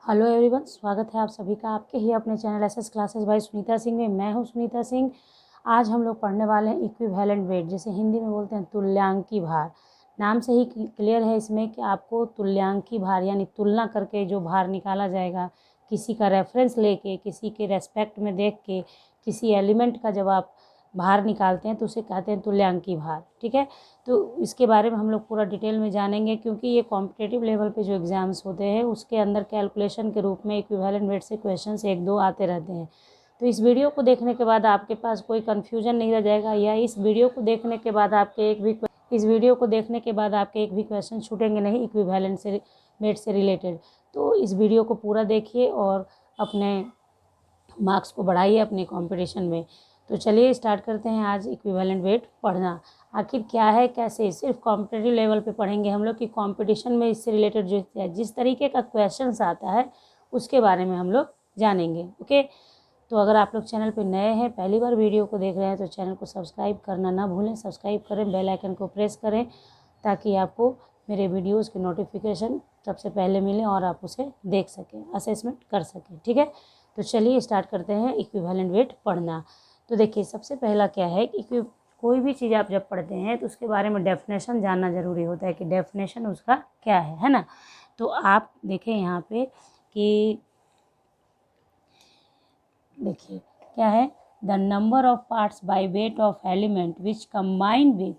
Hello everyone, स्वागत है आप सभी का आपके ही अपने channel SS classes bye Sunita Singh में। मैं हूं सुनीता सिंह। आज हम लोग पढ़ने वाले हैं इक्विवेलेंट वेट, जिसे हिंदी में बोलते हैं तुल्यांकी भार। नाम से ही क्लियर है इसमें कि आपको तुल्यांकी भार यानी तुलना करके जो भार निकाला जाएगा, किसी का रेफरेंस लेके, किसी के रेस्पेक्ट में देख के, किसी एलिमेंट का जब आप भार निकालते हैं तो उसे कहते हैं तुल्यांकी भार। ठीक है, तो इसके बारे में हम लोग पूरा डिटेल में जानेंगे, क्योंकि ये कॉम्पिटिटिव लेवल पे जो एग्ज़ाम्स होते हैं उसके अंदर कैलकुलेशन के रूप में इक्विवेलेंट वेट से क्वेश्चंस 1-2 आते रहते हैं। तो इस वीडियो को देखने के बाद आपके पास कोई कन्फ्यूजन नहीं रह जाएगा, या इस वीडियो को देखने के बाद आपके एक भी क्वेश्चन छूटेंगे नहीं इक्विवेलेंट से वेट से रिलेटेड। तो इस वीडियो को पूरा देखिए और अपने मार्क्स को बढ़ाइए अपने कंपटीशन में। तो चलिए स्टार्ट करते हैं आज इक्विवेलेंट वेट पढ़ना। आखिर क्या है, कैसे, सिर्फ कॉम्पिटिटिव लेवल पे पढ़ेंगे हम लोग कि कंपटीशन में इससे रिलेटेड जो जिस तरीके का क्वेश्चंस आता है उसके बारे में हम लोग जानेंगे। ओके, तो अगर आप लोग चैनल पे नए हैं, पहली बार वीडियो को देख रहे हैं, तो चैनल को सब्सक्राइब करना ना भूलें। सब्सक्राइब करें, बेल आइकन को प्रेस करें, ताकि आपको मेरे वीडियोज़ के नोटिफिकेशन सबसे पहले मिले और आप उसे देख सकें, असेसमेंट कर सकें। ठीक है, तो चलिए स्टार्ट करते हैं इक्विवेलेंट वेट पढ़ना। तो देखिए, सबसे पहला क्या है कि कोई भी चीज़ आप जब पढ़ते हैं तो उसके बारे में डेफिनेशन जानना ज़रूरी होता है कि डेफिनेशन उसका क्या है ना। तो आप देखें यहाँ पे कि देखिए क्या है, the number of parts by weight of element which combine with,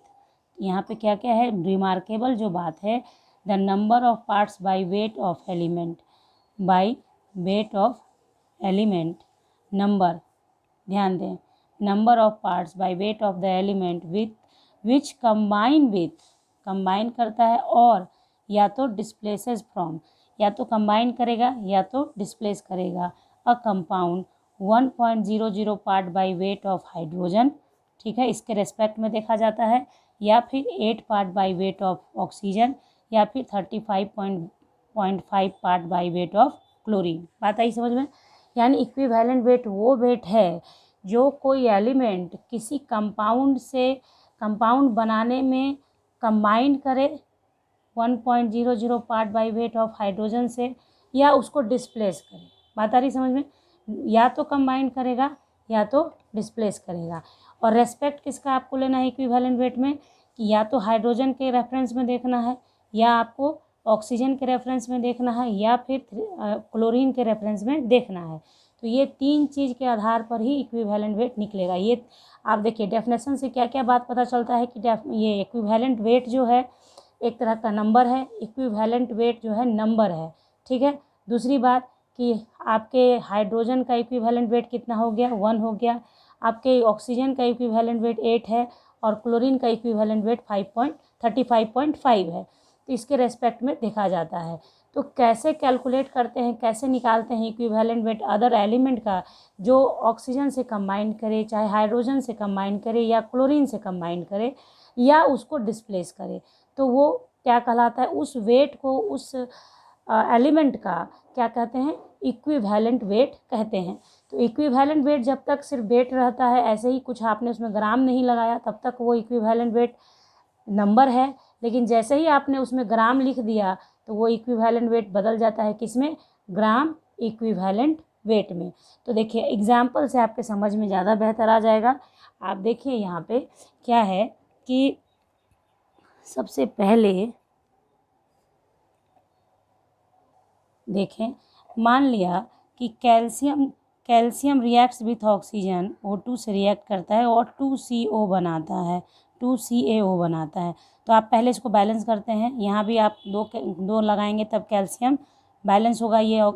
यहाँ पे क्या क्या है, रिमार्केबल जो बात है, the number of parts by weight of element, by weight of element number, ध्यान दें, number of parts by weight of the element with which combine with, combine करता है और या तो डिस्प्लेसेस फ्रॉम, या तो कंबाइन करेगा या तो डिस्प्लेस करेगा, a compound 1.00 part by weight of hydrogen, ठीक है, इसके रेस्पेक्ट में देखा जाता है, या फिर 8 part by weight of oxygen, या फिर 35.5 part by weight of chlorine. बात आई समझ में? यानी इक्विवेलेंट वेट वो वेट है जो कोई एलिमेंट किसी कंपाउंड बनाने में कंबाइन करे 1.00 part by weight of hydrogen से, या उसको डिस्प्लेस करे। बात आ रही समझ में? या तो कंबाइन करेगा या तो डिस्प्लेस करेगा। और रेस्पेक्ट किसका आपको लेना है इक्विवेलेंट वेट में, कि या तो हाइड्रोजन के रेफरेंस में देखना है, या आपको ऑक्सीजन के रेफरेंस में देखना है, या फिर क्लोरीन के रेफरेंस में देखना है। तो ये 3 चीज़ के आधार पर ही इक्विवेलेंट वेट निकलेगा। ये आप देखिए डेफिनेशन से क्या क्या बात पता चलता है कि ये इक्विवेलेंट वेट जो है एक तरह का नंबर है। इक्विवेलेंट वेट जो है नंबर है, ठीक है। दूसरी बात कि आपके हाइड्रोजन का इक्विवेलेंट वेट कितना हो गया, 1 हो गया। आपके ऑक्सीजन का इक्विवेलेंट वेट 8 है, और क्लोरीन का इक्विवेलेंट वेट 35.5 है। तो इसके रेस्पेक्ट में देखा जाता है। तो कैसे कैलकुलेट करते हैं, कैसे निकालते हैं इक्विवेलेंट वेट अदर एलिमेंट का जो ऑक्सीजन से कंबाइन करे, चाहे हाइड्रोजन से कंबाइन करे, या क्लोरीन से कंबाइन करे, या उसको डिस्प्लेस करे, तो वो क्या कहलाता है, उस वेट को, उस एलिमेंट का क्या कहते हैं, इक्विवेलेंट वेट कहते हैं। तो इक्विवेलेंट वेट जब तक सिर्फ वेट रहता है, ऐसे ही कुछ आपने उसमें ग्राम नहीं लगाया, तब तक वो इक्विवेलेंट वेट नंबर है। लेकिन जैसे ही आपने उसमें ग्राम लिख दिया तो वो इक्विवेलेंट वेट बदल जाता है, किसमें, ग्राम इक्विवेलेंट वेट में। तो देखिए एग्जाम्पल से आपके समझ में ज़्यादा बेहतर आ जाएगा। आप देखिए यहाँ पे क्या है कि सबसे पहले देखें, मान लिया कि calcium reacts with oxygen, O2 से रिएक्ट करता है और 2CO बनाता है, 2CaO बनाता है। तो आप पहले इसको बैलेंस करते हैं, यहाँ भी आप दो लगाएंगे तब कैल्शियम बैलेंस होगा, ये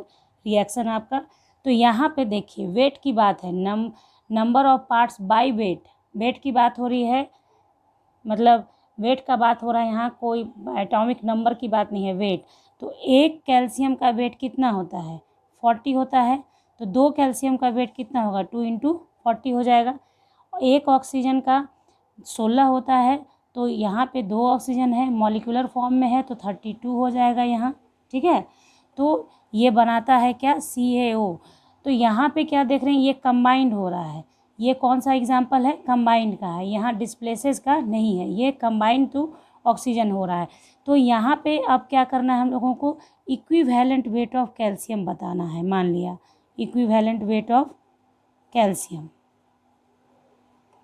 रिएक्शन आपका। तो यहाँ पे देखिए वेट की बात है, number of parts by weight की बात हो रही है, मतलब वेट का बात हो रहा है यहाँ, कोई एटॉमिक नंबर की बात नहीं है, वेट। तो एक कैल्शियम का वेट कितना होता है, 40 होता है। तो 2 कैल्शियम का वेट कितना होगा, 2 × 40 हो जाएगा। एक ऑक्सीजन का 16 होता है, तो यहाँ पे 2 ऑक्सीजन है, मॉलिक्यूलर फॉर्म में है, तो 32 हो जाएगा यहाँ, ठीक है। तो ये बनाता है क्या, CaO। तो यहाँ पे क्या देख रहे हैं, ये कंबाइंड हो रहा है। ये कौन सा एग्जाम्पल है, कंबाइंड का है, यहाँ डिस्प्लेसेस का नहीं है, ये कंबाइंड टू ऑक्सीजन हो रहा है। तो यहाँ पे अब क्या करना है हम लोगों को, इक्विवेलेंट वेट ऑफ कैल्शियम बताना है। मान लिया equivalent weight of calcium,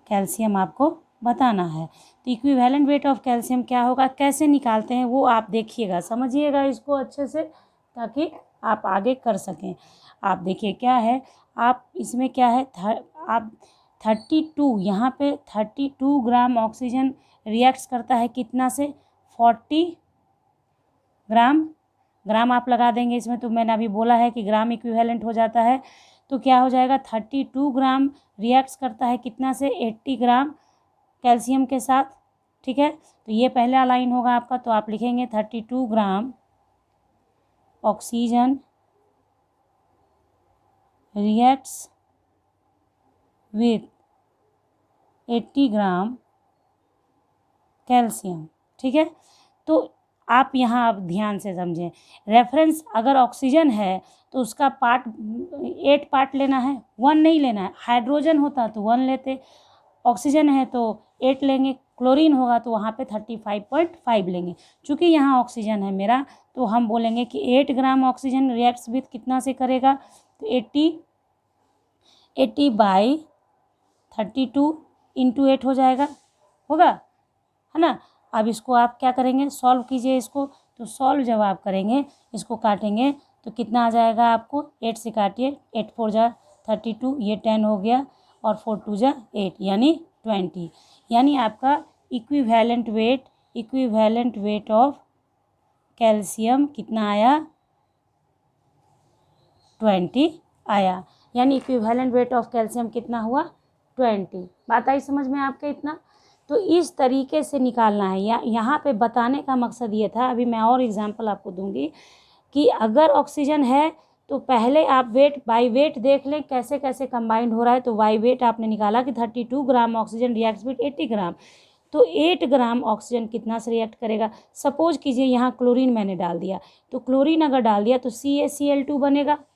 calcium आपको बताना है। तो इक्विवेलेंट वेट ऑफ कैल्शियम क्या होगा, कैसे निकालते हैं वो आप देखिएगा, समझिएगा इसको अच्छे से, ताकि आप आगे कर सकें। आप देखिए क्या है, आप इसमें क्या है, आप 32 यहाँ पे 32 ग्राम ऑक्सीजन रिएक्ट्स करता है कितना से, 40 ग्राम, ग्राम आप लगा देंगे इसमें, तो मैंने अभी बोला है कि ग्राम इक्विवेलेंट हो जाता है। तो क्या हो जाएगा, 32 ग्राम रिएक्ट्स करता है कितना से, 80 ग्राम कैल्शियम के साथ। ठीक है, तो ये पहला लाइन होगा आपका, तो आप लिखेंगे 32 gram oxygen reacts with 80 gram calcium. ठीक है, तो आप यहाँ अब ध्यान से समझें, रेफरेंस अगर ऑक्सीजन है तो उसका पार्ट 8 पार्ट लेना है, 1 नहीं लेना है। हाइड्रोजन होता तो 1 लेते, ऑक्सीजन है तो 8 लेंगे, क्लोरीन होगा तो वहाँ पे 35.5 लेंगे। चूँकि यहाँ ऑक्सीजन है मेरा, तो हम बोलेंगे कि 8 ग्राम ऑक्सीजन रिएक्ट्स विथ कितना से करेगा, तो 80 बाई 32 इंटू 8 हो जाएगा, होगा, है ना। अब इसको आप क्या करेंगे, सॉल्व कीजिए इसको। तो सॉल्व जब आप करेंगे, इसको काटेंगे तो कितना आ जाएगा आपको, 8 से काटिए, 8 4 जा 32, ये 10 हो गया, और 4 2 जा 8, यानी 20। यानी आपका इक्विवेलेंट वेट ऑफ कैल्शियम कितना आया, 20 आया। यानी इक्विवेलेंट वेट ऑफ कैल्शियम कितना हुआ, 20। बात आई समझ में आपके इतना। तो इस तरीके से निकालना है, यहाँ पे बताने का मकसद ये था। अभी मैं और एग्जांपल आपको दूंगी कि अगर ऑक्सीजन है तो पहले आप वेट बाय वेट देख लें कैसे कैसे कंबाइंड हो रहा है। तो बाय वेट आपने निकाला कि 32 ग्राम ऑक्सीजन रिएक्ट्स विद 80 ग्राम, तो 8 ग्राम ऑक्सीजन कितना से रिएक्ट करेगा। सपोज कीजिए यहाँ क्लोरीन मैंने डाल दिया, तो क्लोरीन अगर डाल दिया तो CaCl2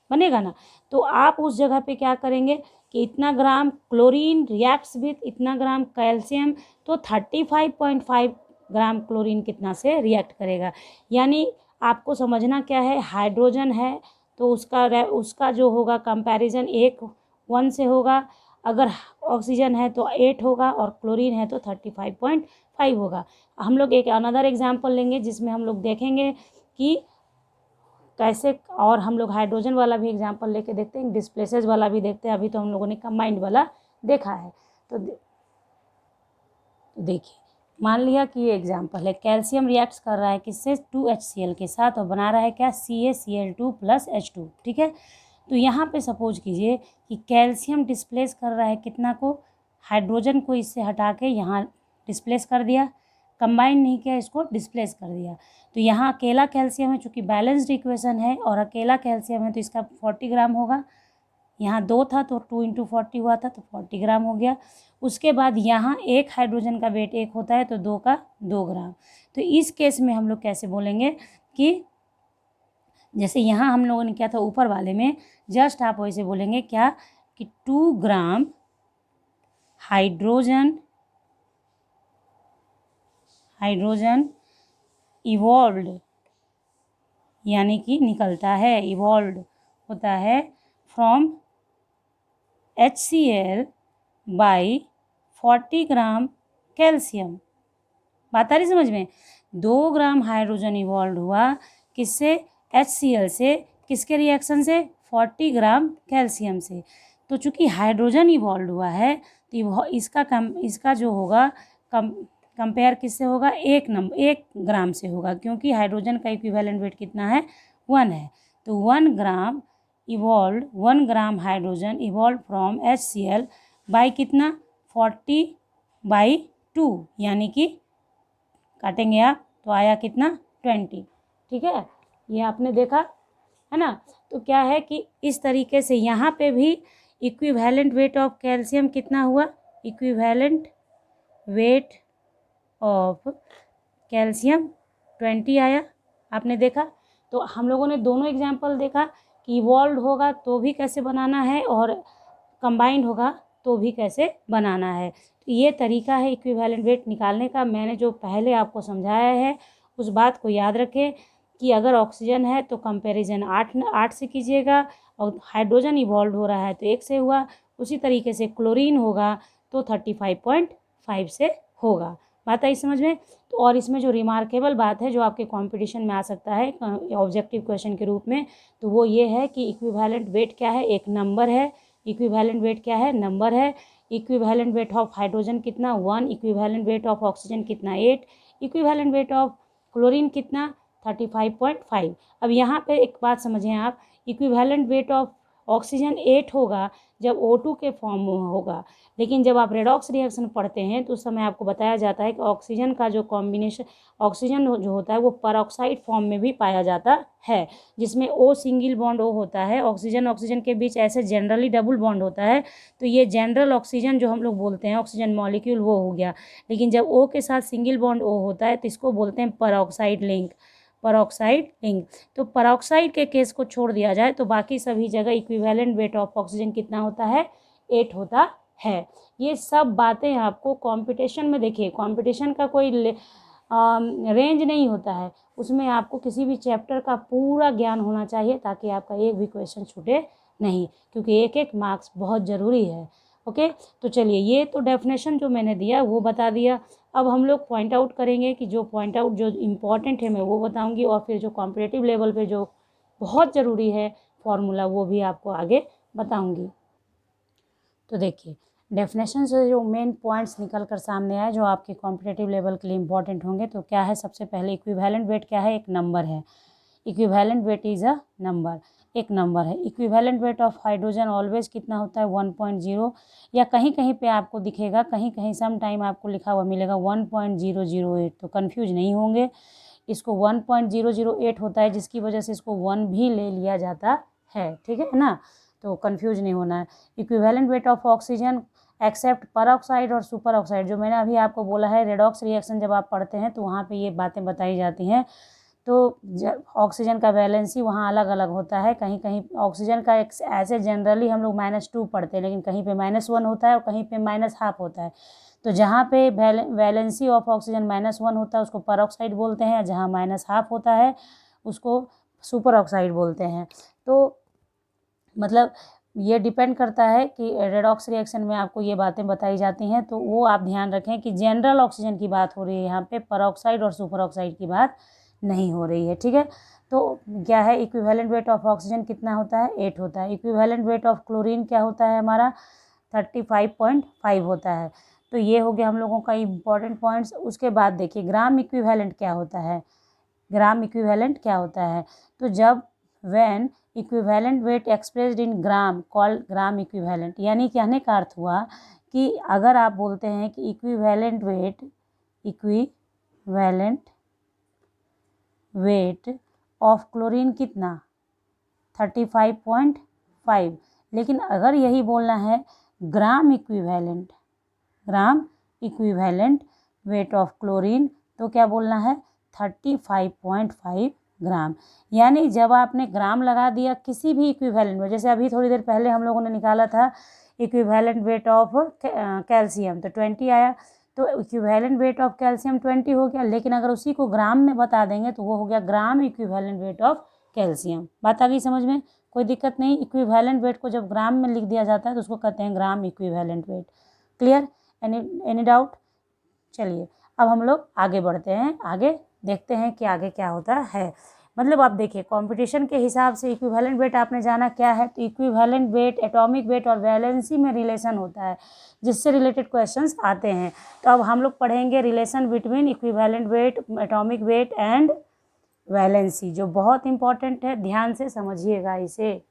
बनेगा ना। तो आप उस जगह पे क्या करेंगे कि इतना ग्राम क्लोरीन रिएक्ट्स विथ इतना ग्राम कैल्शियम, तो 35.5 ग्राम क्लोरीन कितना से रिएक्ट करेगा। यानी आपको समझना क्या है, हाइड्रोजन है तो उसका जो होगा कंपैरिजन 1 से होगा, अगर ऑक्सीजन है तो 8 होगा, और क्लोरीन है तो 35.5 होगा। हम लोग एक अनदर एग्जाम्पल लेंगे जिसमें हम लोग देखेंगे कि कैसे, और हम लोग हाइड्रोजन वाला भी एग्जाम्पल लेके देखते हैं, डिस्प्लेसेस वाला भी देखते हैं। अभी तो हम लोगों ने कंबाइंड वाला देखा है। तो देखिए, मान लिया कि ये एग्जाम्पल है, कैल्शियम रिएक्ट्स कर रहा है किससे, 2HCl के साथ, और बना रहा है क्या, CaCl2 + H2। ठीक है, तो यहाँ पे सपोज कीजिए कि कैल्शियम डिस्प्लेस कर रहा है कितना को, हाइड्रोजन को इससे हटा के यहाँ डिस्प्लेस कर दिया, कंबाइन नहीं किया, इसको डिस्प्लेस कर दिया। तो यहाँ अकेला कैल्शियम है, चूँकि बैलेंस्ड इक्वेशन है और अकेला कैल्शियम है तो इसका 40 ग्राम होगा। यहाँ 2 था तो 2 × 40 हुआ था, तो 40 ग्राम हो गया। उसके बाद यहाँ एक हाइड्रोजन का वेट 1 होता है, तो 2 का 2 ग्राम। तो इस केस में हम लोग कैसे बोलेंगे कि जैसे यहाँ हम लोगों ने क्या था ऊपर वाले में, जस्ट आप वैसे बोलेंगे क्या कि 2 ग्राम हाइड्रोजन इवॉल्व्ड, यानी कि निकलता है, इवॉल्व्ड होता है from HCl by 40 gram calcium. बात आ रही समझ में, 2 ग्राम हाइड्रोजन इवॉल्व हुआ किससे, HCl से, किसके रिएक्शन से, 40 ग्राम कैल्शियम से। तो चूंकि हाइड्रोजन इवॉल्व हुआ है तो इसका जो होगा कंपेयर किससे होगा, 1 ग्राम से होगा, क्योंकि हाइड्रोजन का इक्विवेलेंट वेट कितना है, 1 है। तो 1 gram hydrogen evolve from HCl by कितना, 40/2, यानी कि काटेंगे आप तो आया कितना, 20। ठीक है, ये आपने देखा है ना। तो क्या है कि इस तरीके से यहाँ पे भी इक्विवेलेंट वेट ऑफ कैल्शियम कितना हुआ, इक्विवेलेंट वेट ऑफ कैल्शियम 20 आया, आपने देखा। तो हम लोगों ने दोनों एग्जाम्पल देखा कि इवॉल्व होगा तो भी कैसे बनाना है, और कंबाइंड होगा तो भी कैसे बनाना है। तो ये तरीका है इक्विवेलेंट वेट निकालने का। मैंने जो पहले आपको समझाया है उस बात को याद रखें कि अगर ऑक्सीजन है तो कंपैरिजन 8 से कीजिएगा, और हाइड्रोजन इवॉल्व हो रहा है तो 1 से हुआ। उसी तरीके से क्लोरीन होगा तो 35.5 से होगा। बात आई समझ में? तो और इसमें जो रिमार्केबल बात है जो आपके कंपटीशन में आ सकता है ऑब्जेक्टिव क्वेश्चन के रूप में, तो वो ये है कि इक्विवेलेंट वेट क्या है, एक नंबर है। इक्विवेलेंट वेट क्या है, नंबर है। इक्विवेलेंट वेट ऑफ हाइड्रोजन कितना, 1। इक्विवेलेंट वेट ऑफ ऑक्सीजन कितना, 8। इक्विवेलेंट वेट ऑफ क्लोरीन कितना, 35.5। अब यहाँ पे एक बात समझें आप, इक्विवेलेंट वेट ऑफ ऑक्सीजन 8 होगा जब O2 के फॉर्म में होगा, लेकिन जब आप रेडॉक्स रिएक्शन पढ़ते हैं तो उस समय आपको बताया जाता है कि ऑक्सीजन का जो कॉम्बिनेशन, ऑक्सीजन जो होता है वो परऑक्साइड फॉर्म में भी पाया जाता है, जिसमें O सिंगल बॉन्ड O होता है। ऑक्सीजन ऑक्सीजन के बीच ऐसे जनरली डबल बॉन्ड होता है, तो ये जनरल ऑक्सीजन जो हम लोग बोलते हैं ऑक्सीजन मॉलिक्यूल वो हो गया। लेकिन जब O के साथ सिंगल बॉन्ड O होता है तो इसको बोलते हैं परऑक्साइड लिंक, परऑक्साइड लिंक। तो परऑक्साइड के केस को छोड़ दिया जाए तो बाकी सभी जगह इक्विवेलेंट वेट ऑफ ऑक्सीजन कितना होता है, 8 होता है। ये सब बातें आपको कंपटीशन में, देखिए कंपटीशन का कोई रेंज नहीं होता है, उसमें आपको किसी भी चैप्टर का पूरा ज्ञान होना चाहिए ताकि आपका एक भी क्वेश्चन छूटे नहीं, क्योंकि एक एक मार्क्स बहुत ज़रूरी है। ओके, तो चलिए ये तो डेफिनेशन जो मैंने दिया वो बता दिया। अब हम लोग पॉइंट आउट करेंगे कि जो पॉइंट आउट जो इम्पॉर्टेंट है मैं वो बताऊंगी, और फिर जो कॉम्पिटिटिव लेवल पे जो बहुत ज़रूरी है फॉर्मूला वो भी आपको आगे बताऊंगी। तो देखिए डेफिनेशन से जो मेन पॉइंट्स निकल कर सामने आए जो आपके कॉम्पिटिटिव लेवल के लिए इंपॉर्टेंट होंगे, तो क्या है, सबसे पहले इक्विवेलेंट वेट क्या है, एक नंबर है। Equivalent wait is a number, एक नंबर है। Equivalent weight of hydrogen always कितना होता है, 1.0, या कहीं कहीं पे आपको दिखेगा, कहीं कहीं सम टाइम आपको लिखा हुआ मिलेगा 1.008, तो कन्फ्यूज नहीं होंगे। इसको 1.008 होता है जिसकी वजह से इसको 1 भी ले लिया जाता है, ठीक है ना, तो कन्फ्यूज नहीं होना है। Equivalent weight of oxygen except peroxide और सुपर ऑक्साइड, जो मैंने अभी आपको बोला है रेडॉक्स रिएक्शन जब आप पढ़ते हैं तो वहाँ पे ये बातें बताई जाती हैं। तो ऑक्सीजन का वैलेंसी वहाँ अलग अलग होता है, कहीं कहीं ऑक्सीजन का एक ऐसे जनरली हम लोग -2 पढ़ते हैं, लेकिन कहीं पे -1 होता है और कहीं पे -1/2 होता है। तो जहाँ पे वैलेंसी ऑफ ऑक्सीजन -1 होता है उसको परऑक्साइड बोलते हैं, जहाँ -1/2 होता है उसको सुपर ऑक्साइड बोलते हैं। तो मतलब ये डिपेंड करता है कि रेडॉक्स रिएक्शन में आपको ये बातें बताई जाती हैं, तो वो आप ध्यान रखें कि जनरल ऑक्सीजन की बात हो रही है यहाँ पे, परऑक्साइड और सुपर ऑक्साइड की बात नहीं हो रही है, ठीक है। तो क्या है, इक्विवेलेंट वेट ऑफ ऑक्सीजन कितना होता है, 8 होता है। इक्विवेलेंट वेट ऑफ क्लोरीन क्या होता है हमारा, 35.5 होता है। तो ये हो गया हम लोगों का इम्पॉर्टेंट पॉइंट्स। उसके बाद देखिए ग्राम इक्विवेलेंट क्या होता है, ग्राम इक्विवेलेंट क्या होता है, तो जब when equivalent weight expressed in gram called gram equivalent, यानी कहने का अर्थ हुआ कि अगर आप बोलते हैं कि इक्विवेलेंट वेट ऑफ क्लोरीन कितना 35.5, लेकिन अगर यही बोलना है gram equivalent weight of chlorine तो क्या बोलना है 35.5 ग्राम। यानी जब आपने ग्राम लगा दिया किसी भी इक्विवेलेंट में, जैसे अभी थोड़ी देर पहले हम लोगों ने निकाला था इक्विवेलेंट वेट ऑफ कैल्शियम तो 20 आया, तो इक्विवेलेंट वेट ऑफ कैल्शियम 20 हो गया, लेकिन अगर उसी को ग्राम में बता देंगे तो वो हो गया gram equivalent weight of calcium. बात आ गई समझ में, कोई दिक्कत नहीं। इक्विवेलेंट वेट को जब ग्राम में लिख दिया जाता है तो उसको कहते हैं gram equivalent weight. Clear, any doubt? चलिए अब हम लोग आगे बढ़ते हैं, आगे देखते हैं कि आगे क्या होता है। मतलब आप देखिए कंपटीशन के हिसाब से इक्विवेलेंट वेट आपने जाना क्या है, तो इक्विवेलेंट वेट एटॉमिक वेट और वैलेंसी में रिलेशन होता है जिससे रिलेटेड क्वेश्चंस आते हैं। तो अब हम लोग पढ़ेंगे relation between equivalent weight, atomic weight and valency, जो बहुत इंपॉर्टेंट है, ध्यान से समझिएगा इसे।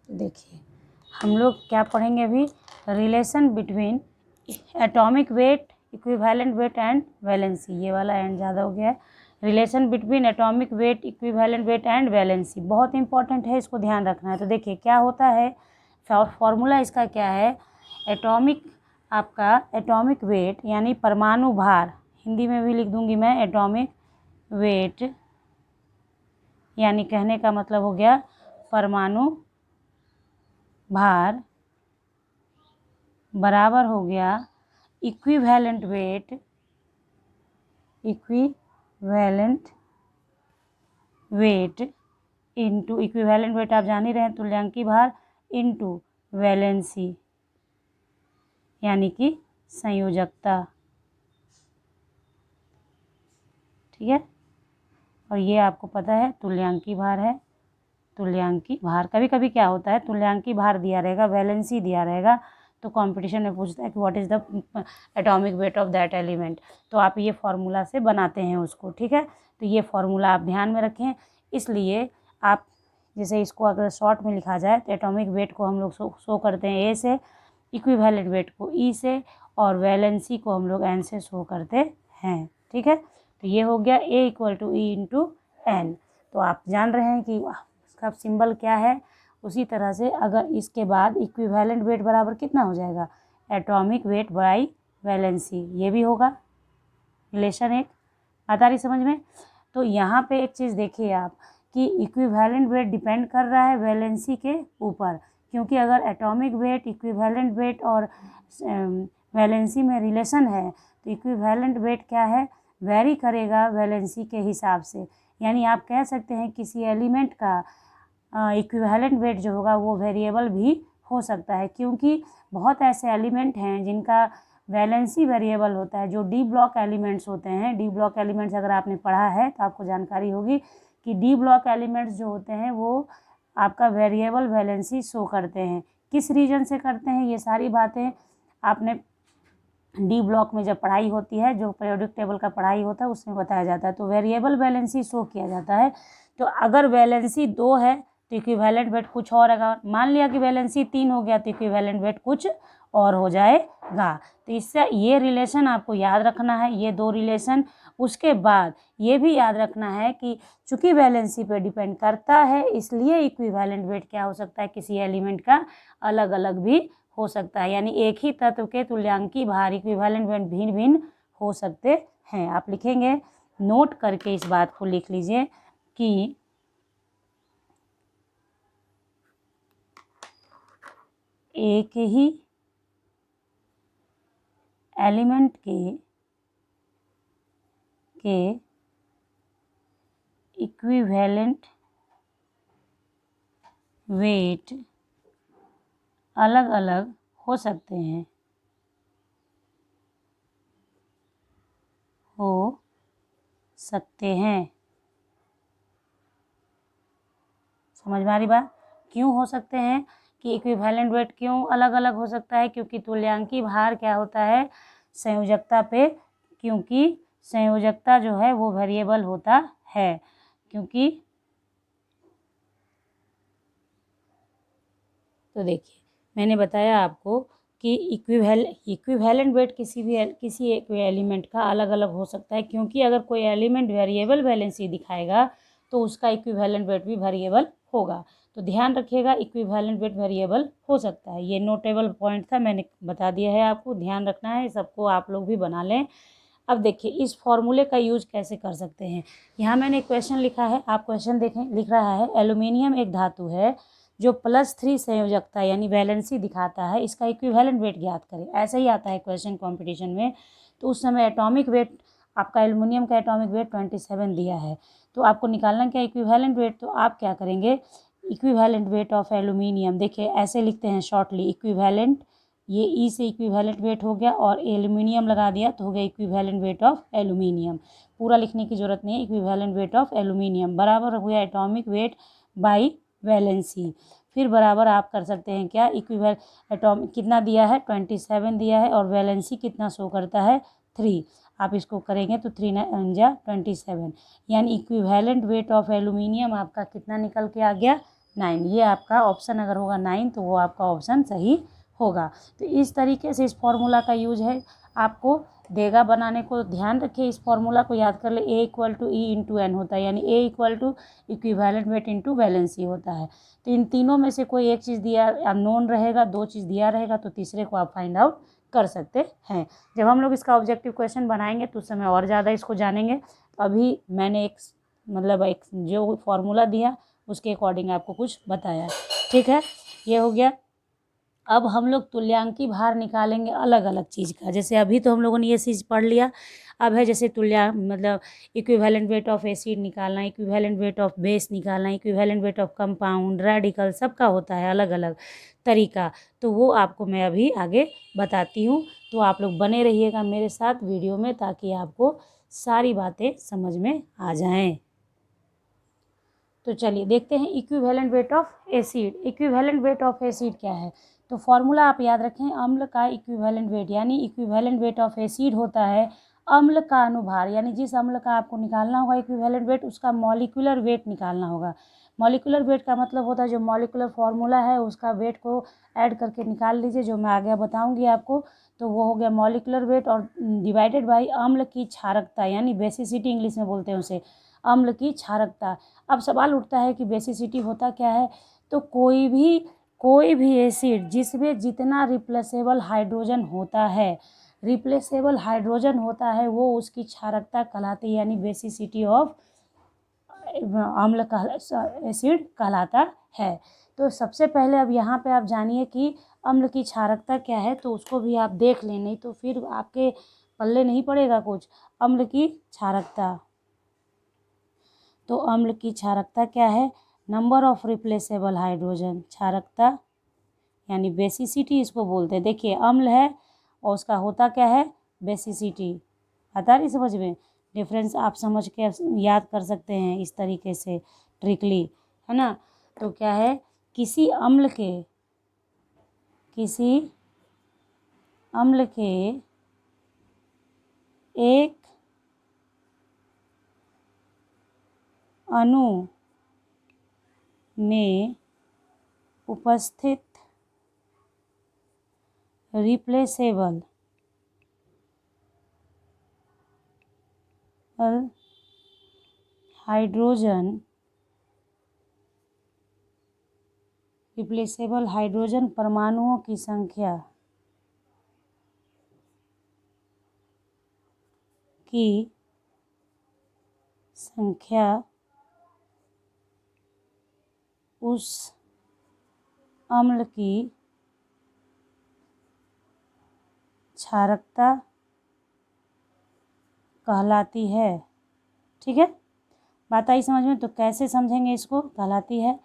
देखिए हम लोग क्या पढ़ेंगे अभी, relation between atomic weight, equivalent weight and valency, ये वाला एंड ज़्यादा हो गया है। Relation between atomic weight, equivalent weight and valency बहुत इंपॉर्टेंट है, इसको ध्यान रखना है। तो देखिए क्या होता है, फॉर्मूला इसका क्या है, एटॉमिक, आपका एटॉमिक वेट यानी परमाणु भार, हिंदी में भी लिख दूंगी मैं, एटॉमिक वेट यानी कहने का मतलब हो गया परमाणु भार बराबर हो गया equivalent weight valent weight into, equivalent weight आप जान ही रहे हैं, तुल्यांकी भार, इंटू वैलेंसी यानी कि संयोजकता। ठीक है, और ये आपको पता है तुल्यांकी भार है। तुल्यांकी भार, कभी कभी क्या होता है, तुल्यांकी भार दिया रहेगा, वैलेंसी दिया रहेगा, तो कंपटीशन में पूछता है कि what is the atomic weight of that element, तो आप ये फार्मूला से बनाते हैं उसको। ठीक है, तो ये फार्मूला आप ध्यान में रखें। इसलिए आप जैसे इसको अगर शॉर्ट में लिखा जाए तो एटॉमिक वेट को हम लोग शो करते हैं ए से, इक्विवेलेंट वेट को ई से, और वैलेंसी को हम लोग एन से शो करते हैं। ठीक है, तो ये हो गया A equal to E into N. तो आप जान रहे हैं कि इसका सिंबल क्या है। उसी तरह से अगर इसके बाद इक्विवेलेंट वेट बराबर कितना हो जाएगा, एटॉमिक वेट बाई वैलेंसी, ये भी होगा रिलेशन एक। आता रही समझ में। तो यहाँ पे एक चीज़ देखिए आप कि इक्विवेलेंट वेट डिपेंड कर रहा है वैलेंसी के ऊपर, क्योंकि अगर एटॉमिक वेट, इक्विवेलेंट वेट और वैलेंसी में रिलेशन है तो इक्विवेलेंट वेट क्या है, वेरी करेगा वैलेंसी के हिसाब से। यानी आप कह सकते हैं किसी एलिमेंट का इक्विवेलेंट वेट जो होगा वो वेरिएबल भी हो सकता है, क्योंकि बहुत ऐसे एलिमेंट हैं जिनका वैलेंसी वेरिएबल होता है, जो डी ब्लॉक एलिमेंट्स होते हैं। डी ब्लॉक एलिमेंट्स अगर आपने पढ़ा है तो आपको जानकारी होगी कि डी ब्लॉक एलिमेंट्स जो होते हैं वो आपका वेरिएबल वैलेंसी शो करते हैं। किस रीजन से करते हैं, ये सारी बातें आपने डी ब्लॉक में जब पढ़ाई होती है, जो पीरियोडिक टेबल का पढ़ाई होता है उसमें बताया जाता है। तो वेरिएबल वैलेंसी शो किया जाता है। तो अगर वैलेंसी 2 है तो इक्विवेलेंट वेट कुछ और है। मान लिया कि वैलेंसी 3 हो गया तो इक्विवेलेंट वेट कुछ और हो जाएगा। तो इससे ये रिलेशन आपको याद रखना है, ये दो रिलेशन। उसके बाद ये भी याद रखना है कि चूंकि वैलेंसी पे डिपेंड करता है, इसलिए इक्विवेलेंट वेट क्या हो सकता है, किसी एलिमेंट का अलग अलग भी हो सकता है। यानी एक ही तत्व के तुल्यांकी भार, इक्विवेलेंट वेट भिन्न भिन्न हो सकते हैं। आप लिखेंगे, नोट करके इस बात को लिख लीजिए कि एक ही एलिमेंट के इक्विवेलेंट वेट अलग अलग हो सकते हैं, समझ में आ रही बात। क्यों हो सकते हैं कि इक्विवेलेंट वेट क्यों अलग अलग हो सकता है, क्योंकि तुल्यांकी भार क्या होता है, संयोजकता पे, क्योंकि संयोजकता जो है वो वेरिएबल होता है। क्योंकि तो देखिए मैंने बताया आपको कि इक्विवेलेंट वेट किसी एक एलिमेंट का अलग अलग हो सकता है, क्योंकि अगर कोई एलिमेंट वेरिएबल वैलेंसी दिखाएगा तो उसका इक्विवेलेंट वेट भी वेरिएबल होगा। तो ध्यान रखिएगा, इक्विवेलेंट वेट वेरिएबल हो सकता है। ये नोटेबल पॉइंट था, मैंने बता दिया है, आपको ध्यान रखना है, सबको आप लोग भी बना लें। अब देखिए इस फॉर्मूले का यूज कैसे कर सकते हैं। यहाँ मैंने एक क्वेश्चन लिखा है, आप क्वेश्चन देखें, लिख रहा है एल्यूमिनियम एक धातु है जो +3 संयोजकता यानी वैलेंसी दिखाता है, इसका इक्विवेलेंट वेट ज्ञात करें। ऐसे ही आता है क्वेश्चन कंपटीशन में। तो उस समय एटॉमिक वेट, आपका एल्यूमिनियम का एटॉमिक वेट 27 दिया है, तो आपको निकालना क्या, इक्विवेलेंट वेट। तो आप क्या करेंगे, इक्विवेलेंट वेट ऑफ एल्यूमिनियम, देखिए ऐसे लिखते हैं शॉर्टली, इक्विवेलेंट, ये ई से इक्विवेलेंट वेट हो गया और एल्यूमिनियम लगा दिया तो हो गया इक्विवेलेंट वेट ऑफ एल्यूमिनियम। पूरा लिखने की जरूरत नहीं है, इक्विवेलेंट वेट ऑफ एल्यूमिनियम बराबर हो गया एटॉमिक वेट बाई वैलेंसी। फिर बराबर आप कर सकते हैं क्या, एटॉमिक कितना दिया है, 27 दिया है, और वैलेंसी कितना शो करता है, 3। आप इसको करेंगे तो 3 9 जा 27, यानी इक्विवेलेंट वेट ऑफ एल्यूमिनियम आपका कितना निकल के आ गया, 9। ये आपका ऑप्शन अगर होगा 9 तो वो आपका ऑप्शन सही होगा। तो इस तरीके से इस फॉर्मूला का यूज है, आपको देगा बनाने को। ध्यान रखिए, इस फॉर्मूला को याद कर ले, A equal to E into N होता है, यानी A equal to equivalent weight into valency होता है। तो इन तीनों में से कोई एक चीज़ दिया अननोन रहेगा, 2 चीज़ दिया रहेगा, तो तीसरे को आप फाइंड आउट कर सकते हैं। जब हम लोग इसका ऑब्जेक्टिव क्वेश्चन बनाएंगे तो उस समय और ज़्यादा इसको जानेंगे। अभी मैंने एक जो फॉर्मूला दिया उसके अकॉर्डिंग आपको कुछ बताया, ठीक है। ये हो गया अब हम लोग तुल्यांकी भार निकालेंगे अलग अलग चीज़ का। जैसे अभी तो हम लोगों ने ये चीज़ पढ़ लिया, अब है जैसे मतलब इक्विवेलेंट वेट ऑफ एसिड निकालना, इक्विवेलेंट वेट ऑफ बेस निकालना, equivalent weight of compound, radical, सबका होता है अलग अलग तरीका। तो वो आपको मैं अभी आगे बताती हूँ। तो आप लोग बने रहिएगा मेरे साथ वीडियो में, ताकि आपको सारी बातें समझ में आ जाएं। तो चलिए देखते हैं equivalent weight of acid. Equivalent weight of acid क्या है? तो फॉर्मूला आप याद रखें, अम्ल का इक्विवेलेंट वेट, यानी इक्विवेलेंट वेट ऑफ एसिड होता है अम्ल का अनुभार, यानी जिस अम्ल का आपको निकालना होगा इक्विवेलेंट वेट, उसका मॉलिक्यूलर वेट निकालना होगा। मॉलिक्यूलर वेट का मतलब होता है जो मॉलिक्यूलर फार्मूला है उसका वेट को ऐड करके निकाल लीजिए, जो मैं आगे बताऊंगी आपको। तो वो हो गया मॉलिक्यूलर वेट, और डिवाइडेड बाई अम्ल की क्षारकता, यानी बेसिसिटी इंग्लिश में बोलते हैं उसे, अम्ल की क्षारकता। अब सवाल उठता है कि बेसिसिटी होता क्या है? तो कोई भी एसिड जिसमें जितना रिप्लेसेबल हाइड्रोजन होता है, रिप्लेसेबल हाइड्रोजन होता है, वो उसकी क्षारकता कहलाती है, यानी बेसिसिटी ऑफ अम्ल एसिड कहलाता है। तो सबसे पहले अब यहाँ पे आप जानिए कि अम्ल की क्षारकता क्या है, तो उसको भी आप देख लें, नहीं तो फिर आपके पल्ले नहीं पड़ेगा कुछ। अम्ल की क्षारकता, तो अम्ल की क्षारकता क्या है? नंबर ऑफ रिप्लेसेबल हाइड्रोजन, क्षारकता यानी बेसिसिटी इसको बोलते हैं। देखिए अम्ल है और उसका होता क्या है? बेसिसिटी। आता नहीं समझ में? डिफरेंस आप समझ के याद कर सकते हैं इस तरीके से ट्रिकली, है ना। तो क्या है? किसी अम्ल के एक अणु में उपस्थित रिप्लेसेबल हाइड्रोजन परमाणुओं की संख्या उस अम्ल की क्षारकता कहलाती है। ठीक है, बात आई समझ में? तो कैसे समझेंगे इसको? कहलाती है।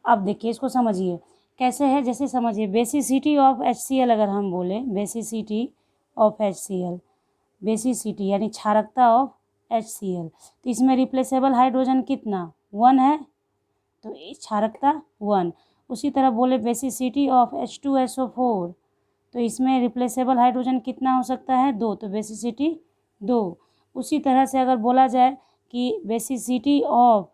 अब देखिए इसको समझिए कैसे है। जैसे समझिए बेसिसिटी ऑफ HCl, अगर हम बोलें बेसिसिटी ऑफ HCl, बेसिसिटी यानी क्षारकता ऑफ HCl, तो इसमें रिप्लेसेबल हाइड्रोजन कितना? 1 है, तो क्षारकता 1। उसी तरह बोले बेसिसिटी ऑफ H2SO4, तो इसमें रिप्लेसेबल हाइड्रोजन कितना हो सकता है? 2, तो बेसिसिटी 2। उसी तरह से अगर बोला जाए कि बेसिसिटी ऑफ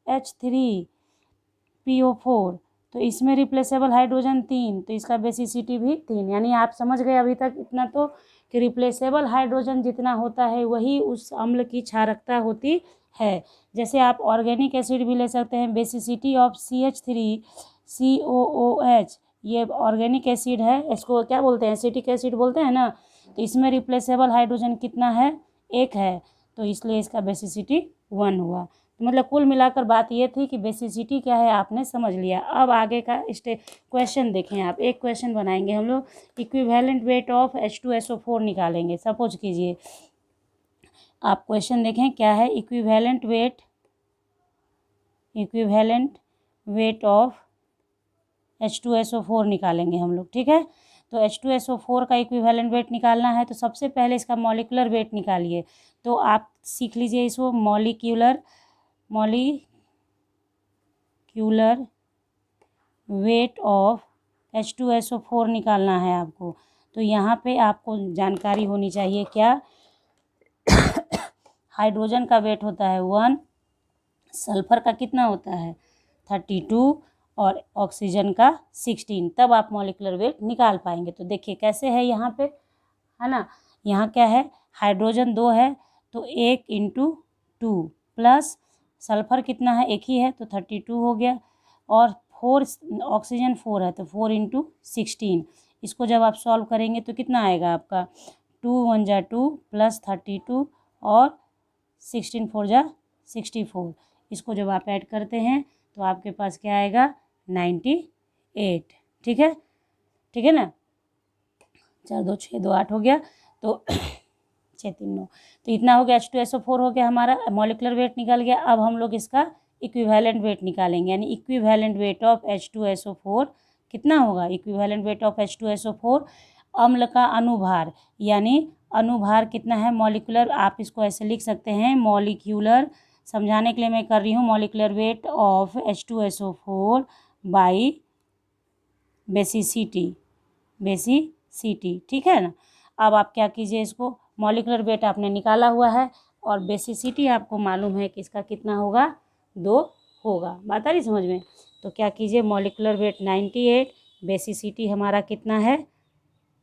H3PO4, तो इसमें रिप्लेसेबल हाइड्रोजन 3, तो इसका बेसिसिटी भी 3। यानी आप समझ गए अभी तक इतना तो, कि रिप्लेसेबल हाइड्रोजन जितना होता है वही उस अम्ल की क्षारकता होती है। जैसे आप ऑर्गेनिक एसिड भी ले सकते हैं, बेसिसिटी ऑफ CH3COOH, ये ऑर्गेनिक एसिड है, इसको क्या बोलते हैं? एसिटिक एसिड बोलते हैं ना। तो इसमें रिप्लेसेबल हाइड्रोजन कितना है? 1 है, तो इसलिए इसका बेसिसिटी 1 हुआ। तो मतलब कुल मिलाकर बात ये थी कि बेसिसिटी क्या है आपने समझ लिया। अब आगे का क्वेश्चन देखें आप। एक क्वेश्चन बनाएंगे हम लोग, इक्विवेलेंट वेट ऑफ H2SO4 निकालेंगे। सपोज कीजिए आप क्वेश्चन देखें क्या है, इक्विवेलेंट वेट ऑफ H2SO4 निकालेंगे हम लोग। ठीक है, तो H2SO4 का इक्विवेलेंट वेट निकालना है, तो सबसे पहले इसका मॉलिक्यूलर वेट निकालिए। तो आप सीख लीजिए इसको, मॉलिक्यूलर वेट ऑफ H2SO4 निकालना है आपको। तो यहाँ पे आपको जानकारी होनी चाहिए क्या? हाइड्रोजन का वेट होता है 1, सल्फर का कितना होता है 32, और ऑक्सीजन का 16, तब आप मॉलिक्यूलर वेट निकाल पाएंगे। तो देखिए कैसे है यहाँ पे, है ना। यहाँ क्या है? हाइड्रोजन 2 है, तो 1 × 2 प्लस सल्फर कितना है? 1 ही है, तो 32 हो गया, और 4 ऑक्सीजन 4 है, तो 4 × 16। इसको जब आप सॉल्व करेंगे तो कितना आएगा आपका? 2 × 1 = 2 प्लस 32 और 16 × 4 = 64। इसको जब आप ऐड करते हैं तो आपके पास क्या आएगा? 98। ठीक है, ठीक है ना। 4 2 6 2 8 हो गया, तो 6 3 9, तो इतना हो गया। H2SO4 हो गया हमारा, मॉलिक्यूलर वेट निकल गया। अब हम लोग इसका इक्विवेलेंट वेट निकालेंगे, यानी इक्विवेलेंट वेट ऑफ H2SO4 कितना होगा। इक्विवेलेंट वेट ऑफ H2SO4, अम्ल का अनुभार, यानी अनुभार कितना है मॉलिक्यूलर, आप इसको ऐसे लिख सकते हैं मॉलिक्यूलर, समझाने के लिए मैं कर रही हूँ, molecular weight of H2SO4 by basicity, basicity, ठीक है ना। अब आप क्या कीजिए, इसको मॉलिक्यूलर वेट आपने निकाला हुआ है और बेसिसिटी आपको मालूम है कि इसका कितना होगा, 2 होगा। बात आ रही समझ में। तो क्या कीजिए, मॉलिक्यूलर वेट 98, बेसिसिटी हमारा कितना है,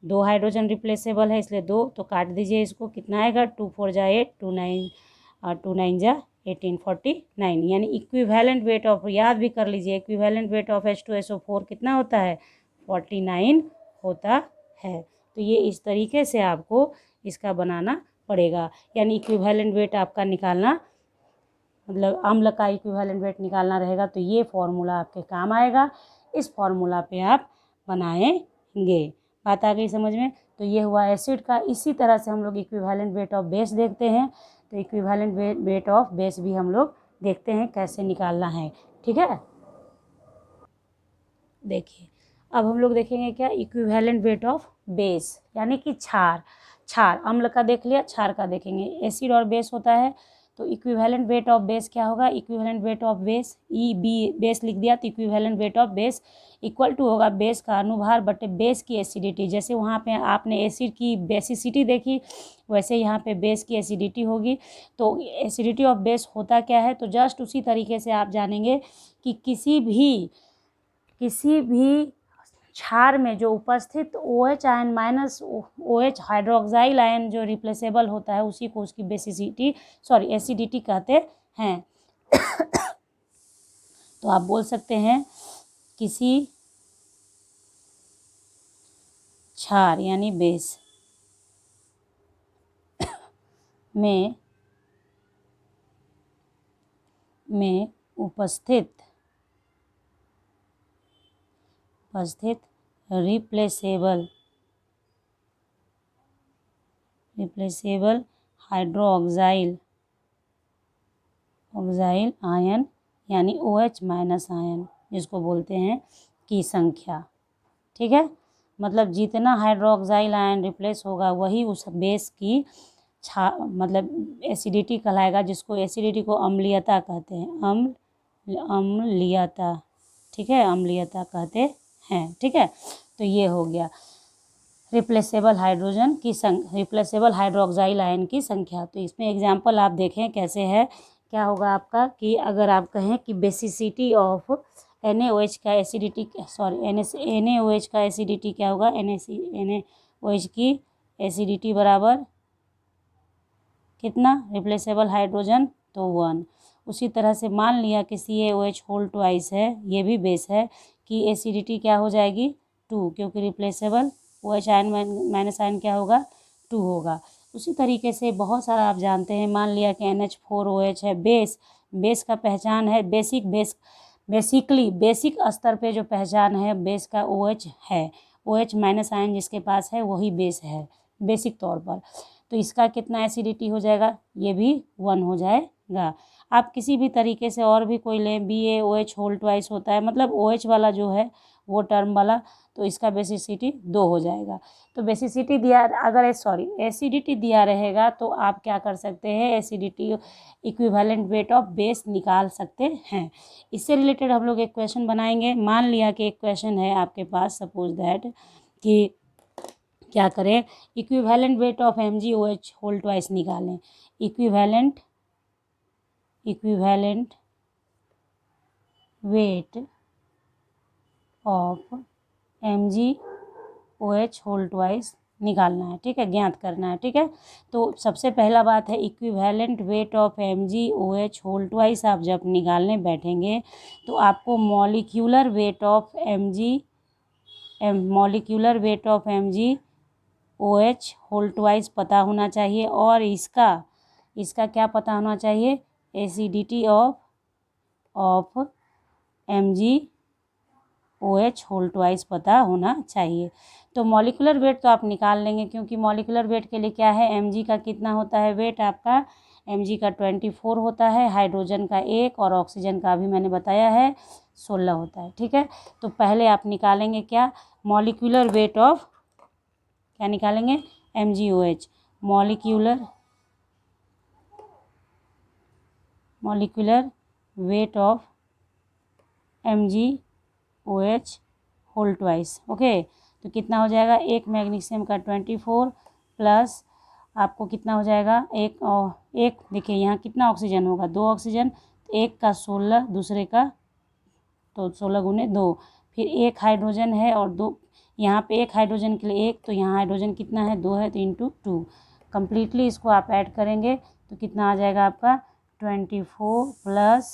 2 हाइड्रोजन रिप्लेसेबल है इसलिए 2, तो काट दीजिए इसको, कितना आएगा 2 4 जा 8, 2 9 और 2 9 जा 18, 49, यानी इक्विवेलेंट वेट ऑफ, याद भी कर लीजिए, इक्विवेलेंट वेट ऑफ H2SO4 कितना होता है, 49 होता है। तो ये इस तरीके से आपको इसका बनाना पड़ेगा, यानी इक्विवेलेंट वेट आपका निकालना, मतलब अम्ल का इक्विवेलेंट वेट निकालना रहेगा, तो ये फॉर्मूला आपके काम आएगा। इस फॉर्मूला पे आप बनाएंगे। बात आ गई समझ में। तो ये हुआ एसिड का। इसी तरह से हम लोग इक्विवेलेंट वेट ऑफ बेस देखते हैं, तो इक्विवेलेंट वेट ऑफ बेस भी हम लोग देखते हैं कैसे निकालना है, ठीक है। देखिए अब हम लोग देखेंगे क्या, इक्विवेलेंट वेट ऑफ बेस, यानी कि क्षार। क्षार अम्ल का देख लिया, क्षार का देखेंगे। एसिड और बेस होता है, तो इक्विवेलेंट वेट ऑफ बेस क्या होगा, equivalent weight of base, E B base लिख दिया, तो equivalent weight of base equal to होगा बेस का अनुभार बटे बेस की एसिडिटी। जैसे वहाँ पे आपने एसिड की बेसिसिटी देखी, वैसे यहाँ पे बेस की एसिडिटी होगी। तो एसिडिटी ऑफ बेस होता क्या है, तो जस्ट उसी तरीके से आप जानेंगे कि किसी भी क्षार में जो उपस्थित OH ion minus OH hydroxyl ion जो रिप्लेसेबल होता है, उसी को उसकी बेसिसिटी एसिडिटी कहते हैं। तो आप बोल सकते हैं किसी क्षार यानी बेस में उपस्थित रिप्लेसेबल हाइड्रोक्साइल आयन यानी OH माइनस आयन, जिसको बोलते हैं की संख्या, ठीक है। मतलब जितना हाइड्रोक्साइल आयन रिप्लेस होगा वही उस बेस की मतलब एसिडिटी कहलाएगा, जिसको एसिडिटी को अम्लीयता कहते हैं, अम्लीयता, ठीक है, अम्लीयता कहते हैं, ठीक है। तो ये हो गया रिप्लेसेबल रिप्लेसेबल हाइड्रोक्साइल आयन की संख्या। तो इसमें एग्जांपल आप देखें कैसे है, क्या होगा आपका कि अगर आप कहें कि बेसिसिटी ऑफ NaOH का एसिडिटी NaOH का एसिडिटी क्या होगा, NaOH की एसिडिटी बराबर कितना, रिप्लेसेबल हाइड्रोजन तो 1। उसी तरह से मान लिया कि CaOH होल ट्वाइस है, ये भी बेस है, कि एसिडिटी क्या हो जाएगी 2, क्योंकि replaceable OH ion minus ion क्या होगा 2 होगा। उसी तरीके से बहुत सारा आप जानते हैं, मान लिया कि NH4OH है, बेस का पहचान है, बेसिक स्तर पे जो पहचान है बेस का OH है, OH माइनस आयन जिसके पास है वही बेस है बेसिक तौर पर। तो इसका कितना एसिडिटी हो जाएगा, ये भी 1 हो जाएगा। आप किसी भी तरीके से और भी कोई लें, BaOH होल ट्वाइस होता है, मतलब OH वाला जो है वो टर्म वाला, तो इसका बेसिसिटी 2 हो जाएगा। तो बेसिसिटी दिया, अगर एसिडिटी दिया रहेगा तो आप क्या कर सकते हैं, acidity equivalent weight of base निकाल सकते हैं। इससे रिलेटेड हम लोग एक क्वेश्चन बनाएंगे। मान लिया कि एक क्वेश्चन है आपके पास, सपोज दैट कि क्या करें, equivalent weight of MgOH whole twice निकालें। Equivalent weight of MgOH whole twice निकालना है, ठीक है, ज्ञात करना है, ठीक है। तो सबसे पहला बात है, equivalent weight of MgOH whole twice आप जब निकालने बैठेंगे तो आपको molecular weight of MgOH whole twice पता होना चाहिए, और इसका क्या पता होना चाहिए, acidity of OH whole twice पता होना चाहिए। तो मॉलिक्यूलर वेट तो आप निकाल लेंगे, क्योंकि मॉलिक्यूलर वेट के लिए क्या है, mg का कितना होता है वेट आपका, mg का 24 होता है, हाइड्रोजन का 1 और ऑक्सीजन का अभी मैंने बताया है 16 होता है। ठीक है, तो पहले आप निकालेंगे क्या, मॉलिक्यूलर वेट ऑफ, क्या निकालेंगे, MgOH, molecular weight of MgOH whole twice. Okay, तो कितना हो जाएगा, एक मैग्नीशियम का 24 प्लस आपको कितना हो जाएगा, एक देखिए यहाँ कितना ऑक्सीजन होगा, 2 ऑक्सीजन, एक का 16, दूसरे का तो 16 गुने 2, फिर एक हाइड्रोजन है और 2 यहाँ पे, एक हाइड्रोजन के लिए 1, तो यहाँ हाइड्रोजन कितना है 2 है, तो इंटू 2 कम्प्लीटली इसको आप ऐड करेंगे तो कितना आ जाएगा आपका 24 प्लस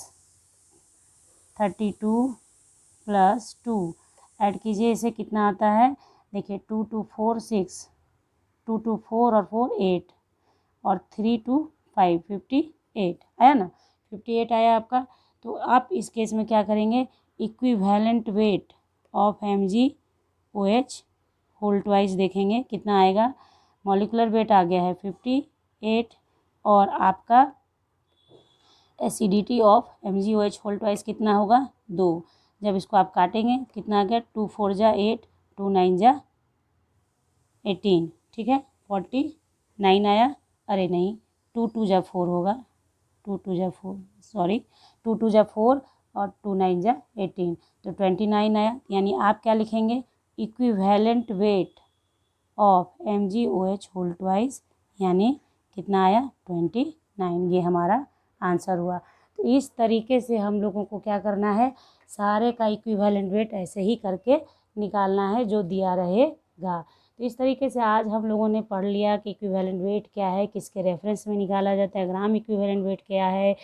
32 प्लस 2 ऐड कीजिए, इसे कितना आता है, देखिए 2 2 4 6, 2 2 4 और 4 8 और 3 2 5 58 आया ना, 58 आया आपका। तो आप इस केस में क्या करेंगे, equivalent weight of MgOH whole twice देखेंगे कितना आएगा, मॉलिक्यूलर वेट आ गया है 58 और आपका acidity of MgOH whole twice कितना होगा 2, जब इसको आप काटेंगे कितना आ गया, 2 4 जा 8, 2 9 जा 18, ठीक है 49 आया, अरे नहीं 2 2 जा 4 होगा, 2 2 जा 4 सॉरी 2 2 जा 4 और 2 9 जा 18, तो 29 आया। यानी आप क्या लिखेंगे, equivalent weight of MgOH whole twice, यानी कितना आया 29, ये हमारा आंसर हुआ। तो इस तरीके से हम लोगों को क्या करना है, सारे का इक्विवेलेंट वेट ऐसे ही करके निकालना है जो दिया रहेगा। तो इस तरीके से आज हम लोगों ने पढ़ लिया कि इक्विवेलेंट वेट क्या है, किसके रेफरेंस में निकाला जाता है, ग्राम इक्विवेलेंट वेट क्या है,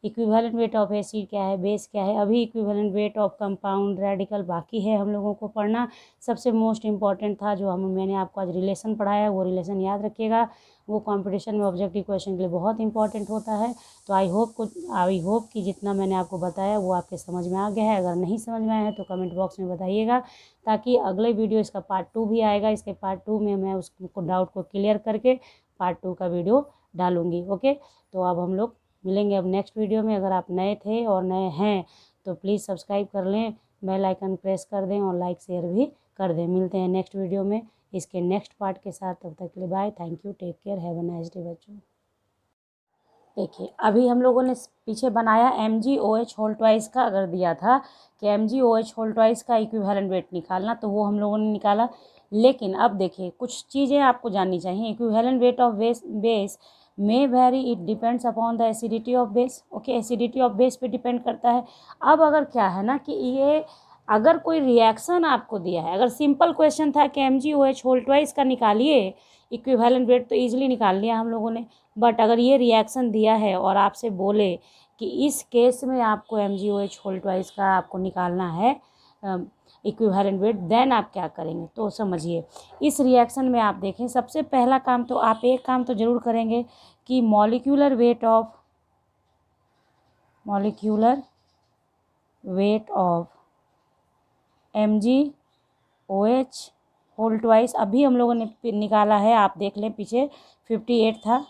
इक्विवेलेंट वेट ऑफ एसिड क्या है, बेस क्या है, अभी equivalent weight of compound radical बाकी है हम लोगों को पढ़ना। सबसे मोस्ट इम्पॉर्टेंट था जो मैंने आपको आज रिलेशन पढ़ाया, वो रिलेशन याद रखिएगा, वो कंपटीशन में ऑब्जेक्टिव क्वेश्चन के लिए बहुत इंपॉर्टेंट होता है। तो आई होप कि जितना मैंने आपको बताया वो आपके समझ में आ गया है। अगर नहीं समझ में आया है तो कमेंट बॉक्स में बताइएगा, ताकि अगले वीडियो इसका पार्ट 2 भी आएगा, इसके पार्ट 2 में मैं उसको डाउट को क्लियर करके पार्ट 2 का वीडियो डालूँगी। ओके, तो अब हम लोग मिलेंगे अब नेक्स्ट वीडियो में। अगर आप नए थे और नए हैं तो प्लीज़ सब्सक्राइब कर लें, बेल आइकन प्रेस कर दें और लाइक शेयर भी कर दें। मिलते हैं नेक्स्ट वीडियो में इसके नेक्स्ट पार्ट के साथ, तब तक के लिए bye, thank you, take care, have a nice day बच्चों। देखिए अभी हम लोगों ने पीछे बनाया MgOH होल ट्वाइस का, अगर दिया था कि MgOH होल ट्वाइस का इक्विवेलेंट वेट निकालना, तो वो हम लोगों ने निकाला। लेकिन अब देखिए कुछ चीज़ें आपको जाननी चाहिए, equivalent weight of base may very, it depends upon the acidity of base. Okay, acidity of base पे डिपेंड करता है। अब अगर क्या है ना कि ये अगर कोई रिएक्शन आपको दिया है, अगर सिंपल क्वेश्चन था कि MgOH होल ट्वाइस का निकालिए इक्विवेलेंट वेट, तो ईजिली निकाल लिया हम लोगों ने। बट अगर ये रिएक्शन दिया है और आपसे बोले कि इस केस में आपको MgOH होल ट्वाइस का आपको निकालना है इक्विवेलेंट वेट, देन आप क्या करेंगे, तो समझिए। इस रिएक्शन में आप देखें, सबसे पहला काम तो आप एक काम तो ज़रूर करेंगे कि molecular weight of MgOH whole twice अभी हम लोगों ने निकाला है, आप देख लें पीछे 58 था,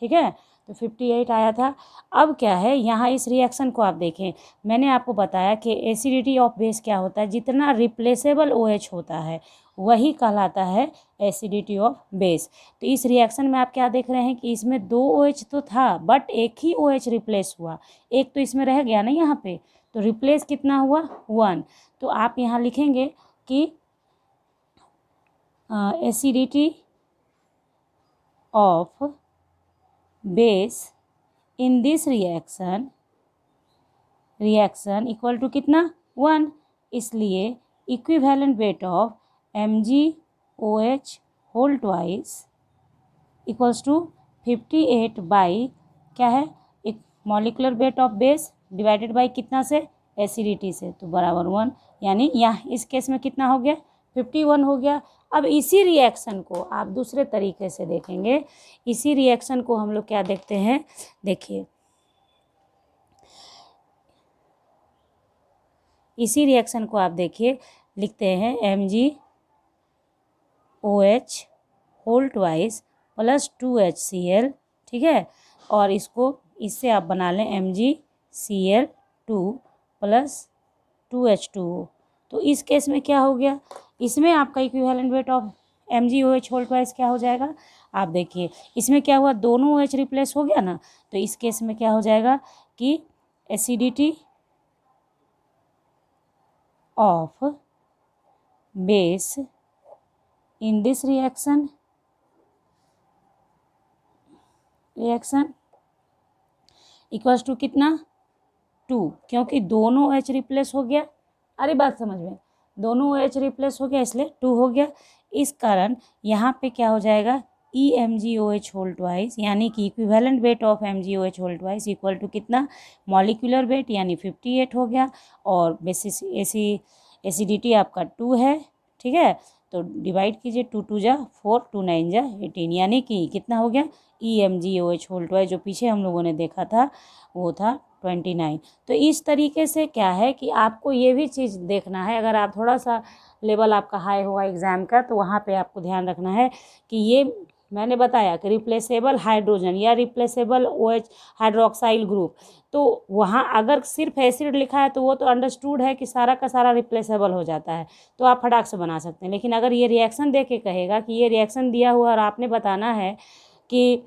ठीक है, तो 58 आया था। अब क्या है, यहाँ इस रिएक्शन को आप देखें, मैंने आपको बताया कि एसिडिटी ऑफ बेस क्या होता है, जितना रिप्लेसेबल OH होता है वही कहलाता है एसिडिटी ऑफ बेस। तो इस रिएक्शन में आप क्या देख रहे हैं कि इसमें 2 OH तो था, बट एक ही OH रिप्लेस हुआ, एक तो इसमें रह गया ना यहाँ पे, तो रिप्लेस कितना हुआ 1। तो आप यहाँ लिखेंगे कि acidity of base in this reaction equal to कितना 1, इसलिए equivalent weight of MgOH whole twice equals to 58 by क्या है, एक molecular weight of base divided by कितना से, एसिडिटी से, तो बराबर 1। यानी यहाँ इस केस में कितना हो गया 51 हो गया। अब इसी रिएक्शन को आप दूसरे तरीके से देखेंगे, इसी रिएक्शन को हम लोग क्या देखते हैं, देखिए इसी रिएक्शन को आप देखिए लिखते हैं MgOH whole twice plus 2HCl, ठीक है। और इससे आप बना लें MgCl2 प्लस 2H2O। तो इस केस में क्या हो गया, इसमें आपका equivalent weight of MgOH whole twice क्या हो जाएगा, आप देखिए इसमें क्या हुआ, दोनों OH रिप्लेस हो गया ना। तो इस केस में क्या हो जाएगा कि acidity of base in this reaction equals to कितना 2, क्योंकि दोनों OH रिप्लेस हो गया। अरे बात समझ में, दोनों OH रिप्लेस हो गया इसलिए 2 हो गया। इस कारण यहाँ पे क्या हो जाएगा EMgOH होल ट्वाइस, यानी कि equivalent weight of MgOH whole twice equal to कितना मॉलिक्यूलर वेट यानी 58 हो गया, और बेसिस एसिडिटी आपका 2 है, ठीक है। तो डिवाइड कीजिए, 2 2 जा 4, 2 9 जा 18, यानी कि कितना हो गया EMgOH होल ट्वाइस, जो पीछे हम लोगों ने देखा था वो था 29। तो इस तरीके से क्या है कि आपको ये भी चीज़ देखना है, अगर आप थोड़ा सा लेवल आपका हाई होगा एग्ज़ाम का, तो वहाँ पे आपको ध्यान रखना है कि ये मैंने बताया कि रिप्लेसेबल हाइड्रोजन या रिप्लेसेबल OH हाइड्रोक्साइल ग्रुप, तो वहाँ अगर सिर्फ एसिड लिखा है तो वो तो अंडरस्टूड है कि सारा का सारा रिप्लेसेबल हो जाता है, तो आप फटाक से बना सकते हैं। लेकिन अगर ये रिएक्शन दे के कहेगा कि ये रिएक्शन दिया हुआ और आपने बताना है कि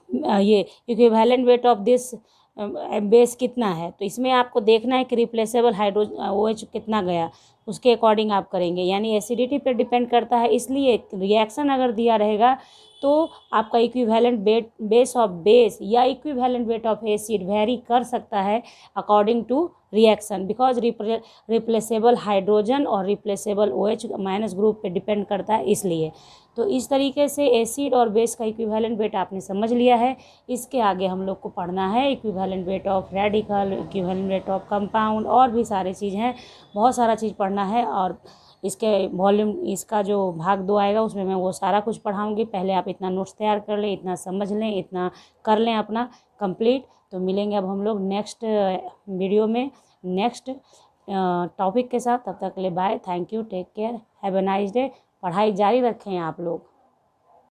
ये equivalent weight of this base कितना है, तो इसमें आपको देखना है कि रिप्लेसेबल OH कितना गया, उसके अकॉर्डिंग आप करेंगे। यानी एसिडिटी पे डिपेंड करता है, इसलिए रिएक्शन अगर दिया रहेगा तो आपका इक्विवेलेंट बेस ऑफ बेस या equivalent weight of acid vary कर सकता है according to reaction, because replaceable hydrogen और रिप्लेसेबल OH माइनस ग्रुप पे डिपेंड करता है इसलिए। तो इस तरीके से एसिड और बेस का इक्विवेलेंट वेट आपने समझ लिया है। इसके आगे हम लोग को पढ़ना है equivalent weight of radical, equivalent weight of compound, और भी सारी चीज़ हैं, बहुत सारा चीज़ पढ़ना है। और इसके वॉल्यूम इसका जो भाग 2 आएगा उसमें मैं वो सारा कुछ पढ़ाऊँगी। पहले आप इतना नोट्स तैयार कर लें, इतना समझ लें, इतना कर लें अपना कंप्लीट। तो मिलेंगे अब हम लोग नेक्स्ट वीडियो में नेक्स्ट टॉपिक के साथ। तब तक के लिए bye, thank you, take care, have a nice day. पढ़ाई जारी रखें आप लोग।